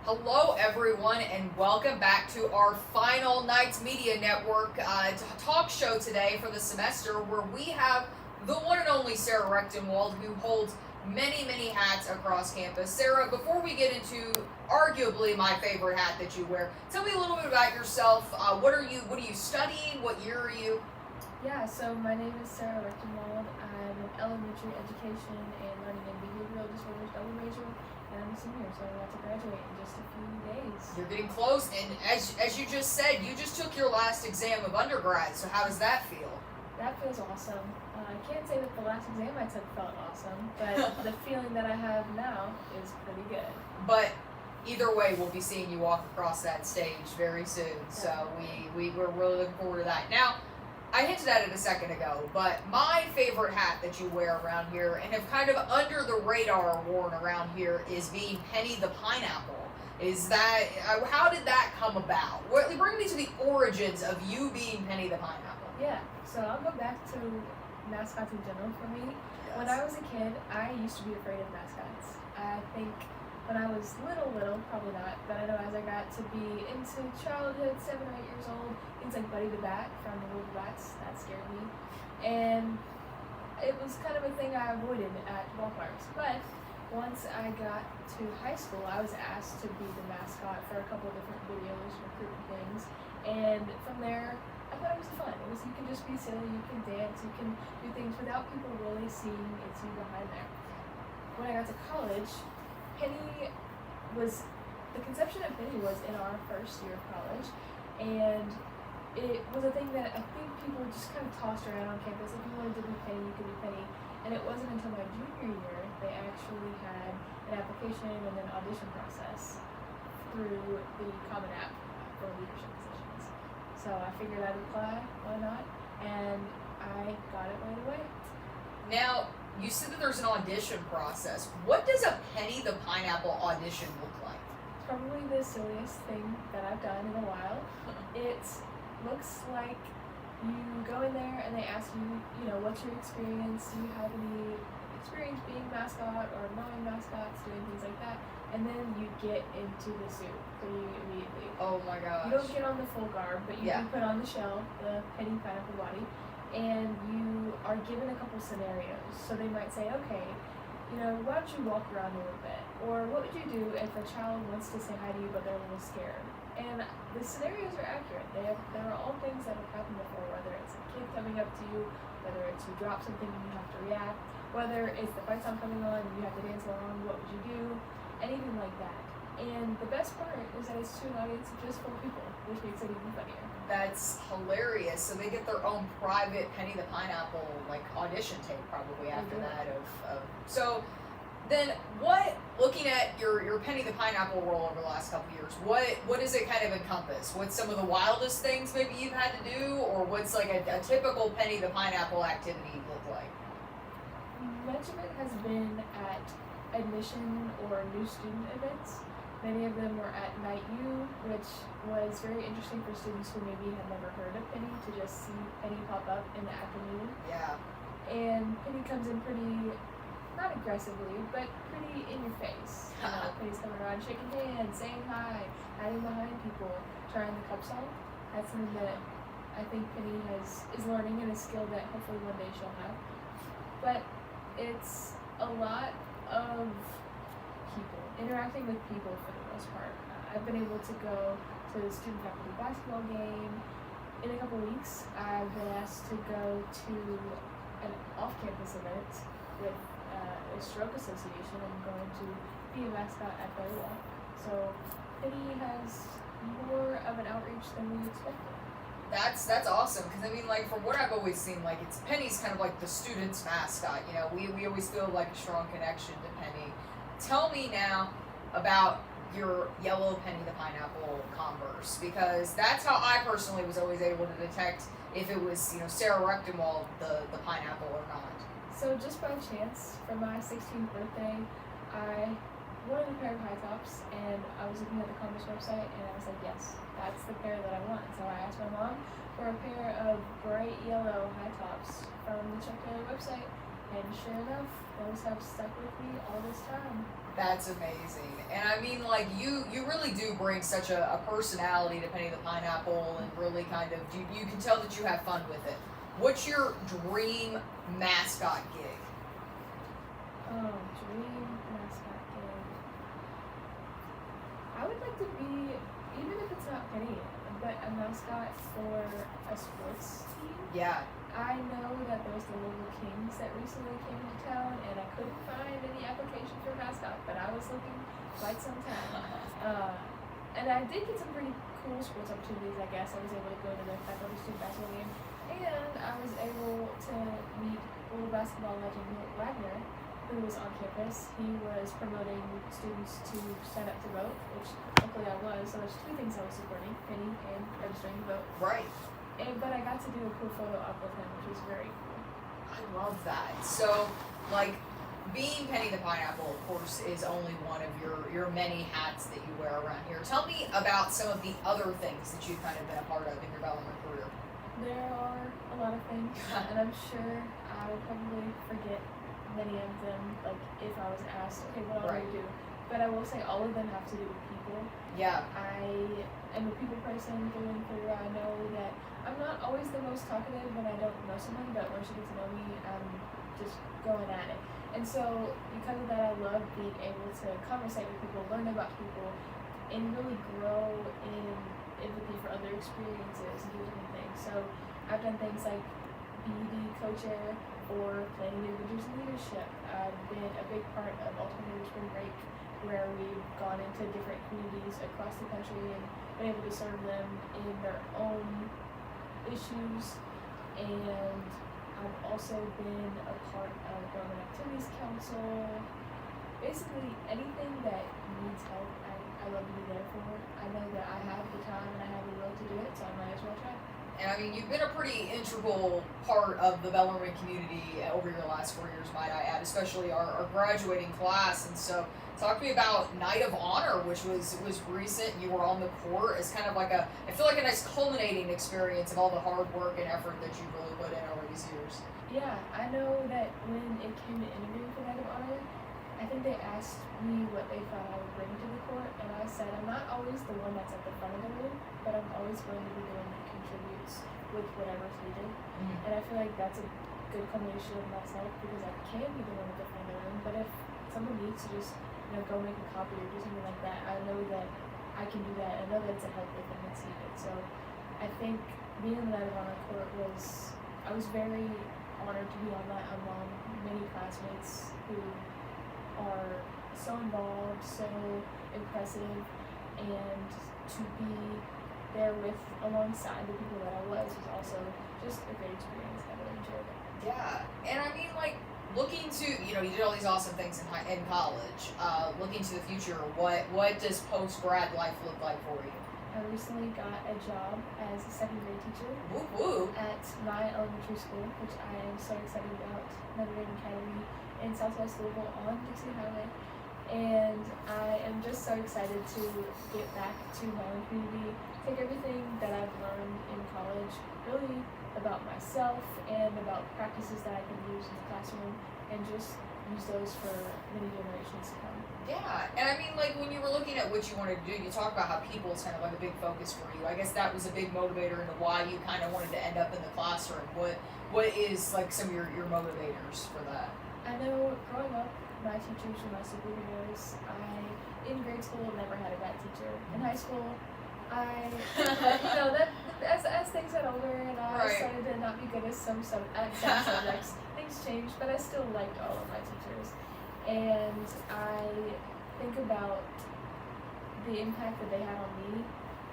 Hello, everyone, and welcome back to our final Nights Media Network talk show today for the semester, where we have the one and only Sarah Recktenwald, who holds many, many hats across campus. Sarah, before we get into arguably my favorite hat that you wear, tell me a little bit about yourself. What are you studying? What year are you? Yeah, so my name is Sarah Recktenwald. I'm an elementary education and learning and behavioral disorders double major, and I'm a senior, so I'm about to graduate in just a few days. You're getting close, and as you just said, you just took your last exam of undergrad, so how does that feel? That feels awesome. I can't say that the last exam I took felt awesome, but the feeling that I have now is pretty good. But either way, we'll be seeing you walk across that stage very soon, so we're really looking forward to that. Now, I hinted at it a second ago, but my favorite hat that you wear around here, and have kind of under the radar worn around here, is being Penny the Pineapple. Is that, how did that come about? Bring me to the origins of you being Penny the Pineapple. Yeah, so I'll go back to mascots in general for me. Yes. When I was a kid, I used to be afraid of mascots. I think when I was little, probably not, but I know as I got to be into childhood, 7 or 8 years old, things like Buddy the Bat from the Little Bats, that scared me. And it was kind of a thing I avoided at ballparks. But once I got to high school, I was asked to be the mascot for a couple of different videos, recruitment things. And from there, I thought it was fun. You can just be silly, you can dance, you can do things without people really seeing it's you behind there. When I got to college, the conception of Penny was in our first year of college, and it was a thing that I think people just kind of tossed around on campus. If you wanted to be Penny, you could be Penny. And it wasn't until my junior year they actually had an application and an audition process through the Common App for leadership positions. So I figured I'd apply, why not? And I got it right away. Now, you said that there's an audition process. What does a Penny the Pineapple audition look like? It's probably the silliest thing that I've done in a while. It looks like you go in there and they ask you, what's your experience? Do you have any experience being mascot or non-mascots, doing things like that? And then you get into the suit pretty immediately. Oh my gosh. You don't get on the full garb, but you do put on the shell, the Penny Pineapple body, and you are given a couple scenarios. So they might say, okay, why don't you walk around a little bit? Or what would you do if a child wants to say hi to you but they're a little scared? And the scenarios are accurate. There are all things that have happened before, whether it's a kid coming up to you, whether it's you drop something and you have to react, whether it's the fight song coming on and you have to dance along, what would you do? Anything like that. And the best part is that it's to an audience of just 4 people, which makes it even funnier. That's hilarious. So they get their own private Penny the Pineapple audition tape probably after that so then looking at your Penny the Pineapple role over the last couple of years, what does it kind of encompass? What's some of the wildest things maybe you've had to do, or what's like a typical Penny the Pineapple activity look like? Much of it has been at admission or new student events. Many of them were at Night U, which was very interesting for students who maybe had never heard of Penny to just see Penny pop up in the afternoon. Yeah. And Penny comes in pretty, not aggressively, but pretty in your face. Penny's coming around shaking hands, saying hi, hiding behind people, trying the cup song. That's something that I think Penny is learning, and a skill that hopefully one day she'll have. But it's a lot of people, interacting with people for the most part. I've been able to go to the student faculty basketball game. In a couple weeks, I've been asked to go to an off-campus event with a stroke association. I'm going to be a mascot at their walk. So Penny has more of an outreach than we expected. That's awesome, because from what I've always seen, it's Penny's kind of like the student's mascot. We always feel like a strong connection to Penny. Tell me now about your yellow Penny the Pineapple Converse, because that's how I personally was always able to detect if it was Sarah Recktenwald the pineapple or not. So just by chance, for my 16th birthday, I wanted a pair of high tops, and I was looking at the Converse website, and I was like, yes, that's the pair that I want. So I asked my mom for a pair of bright yellow high tops from the Chuck Taylor website, And sure enough, those have stuck with me all this time. That's amazing. And I mean, like, you really do bring such a personality to Penny the Pineapple, and really kind of, you can tell that you have fun with it. What's your dream mascot gig? Oh, dream mascot gig. I would like to be, even if it's not Penny, but a mascot for a sports team. Yeah. I know that there's the Louisville Kings that recently came to town, and I couldn't find any application for mascot, but I was looking quite some time. And I did get some pretty cool sports opportunities, I guess. I was able to go to the faculty student basketball game, and I was able to meet little basketball legend Nick Wagner, who was on campus. He was promoting students to sign up to vote, which luckily I was. So there's two things I was supporting, Penny and registering to vote. Right. But I got to do a cool photo op with him, which was very cool. I love that. So, like, being Penny the Pineapple, of course, is only one of your many hats that you wear around here. Tell me about some of the other things that you've kind of been a part of in your Bellarmine career. There are a lot of things, and I'm sure I would probably forget many of them, like if I was asked, okay, what do I do? But I will say all of them have to do with people. Yeah. I am a people person through and through. I know that I'm not always the most talkative when I don't know someone, but once you get to know me, I'm just going at it. And so because of that, I love being able to conversate with people, learn about people, and really grow in empathy for other experiences and do different things. So I've done things like be the co-chair or planning new adventures in leadership. I've been a big part of Alternative Spring Break, where we've gone into different communities across the country and been able to serve them in their own issues. And I've also been a part of Government Activities Council. Basically anything that needs help, I love to be there for. I know that I have the time and I have the will to do it, so I might as well try. And I mean, you've been a pretty integral part of the Bellarmine community over your last 4 years, might I add, especially our graduating class. And so, talk to me about Night of Honor, which was recent. You were on the court. It's kind of like I feel like a nice culminating experience of all the hard work and effort that you've really put in over these years. Yeah, I know that when it came to interviewing for Night of Honor, I think they asked me what they thought I would bring to the court, and I said I'm not always the one that's at the front of the room, but I'm always going to be the one that contributes with whatever's needed. Mm-hmm. And I feel like that's a good combination of myself, because I can be the one at the front of the room, but if someone needs to just go make a copy or do something like that, I know that I can do that. I know that it's a help if it's needed. So I think being on the Night of Honor court I was very honored to be on that among many classmates who are so involved, so impressive, and to be there alongside the people that I was also just a great experience. I really enjoyed it. Yeah, and I mean, like, looking to, you did all these awesome things in college. Looking to the future, what does post-grad life look like for you? I recently got a job as a second grade teacher at my elementary school, which I am so excited about, Notre Dame Academy in Southwest Louisville on Dixie Highway. And I am just so excited to get back to my own community, take everything that I've learned in college, really about myself and about practices that I can use in the classroom, and just use those for many generations to come. Yeah, and I mean, like, when you were looking at what you wanted to do, you talk about how people is kind of like a big focus for you. I guess that was a big motivator into why you kind of wanted to end up in the classroom. What is, like, some of your motivators for that? I know growing up, my teachers were my superheroes. In grade school, never had a bad teacher. In high school, that as things got older and I started to not be good at some subjects, things changed, but I still liked all of my teachers. And I think about the impact that they had on me,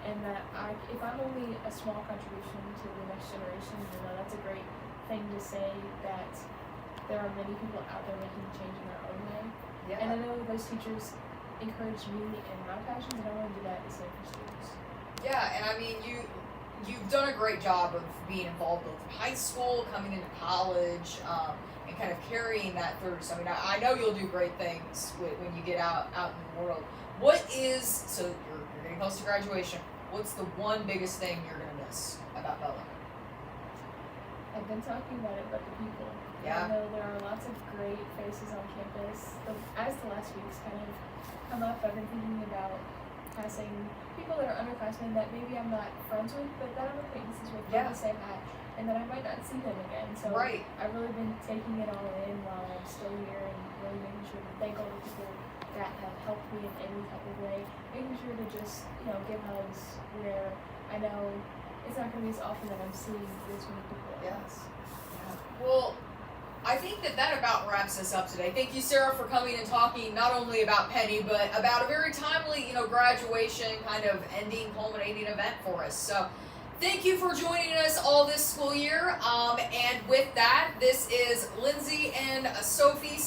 and that if I'm only a small contribution to the next generation, that's a great thing to say, that there are many people out there making change in their own way. Yeah. And I know those teachers encouraged me in my passions, and I want to do that the same for students. Yeah, and I mean, you've done a great job of being involved both in high school, coming into college, and kind of carrying that through. So I mean, I know you'll do great things when you get out in the world. So you're getting close to graduation. What's the one biggest thing you're gonna miss about Bellarmine? I've been talking about it, but the people. Yeah. I know there are lots of great faces on campus. As the last weeks kind of come up, I've been thinking about passing people that are underclassmen that maybe I'm not friends with, but that I'm acquaintances with, Yeah. to say hi, and that I might not see them again. So Right. I've really been taking it all in while I'm still here and really making sure to thank all the people that have helped me in any type of way, making sure to just, give hugs where I know it's not going to be as often that I'm seeing this many people at once. Well, I think that about wraps us up today. Thank you, Sarah, for coming and talking not only about Penny, but about a very timely, graduation kind of ending, culminating event for us. So thank you for joining us all this school year. And with that, this is Lindsay and Sophie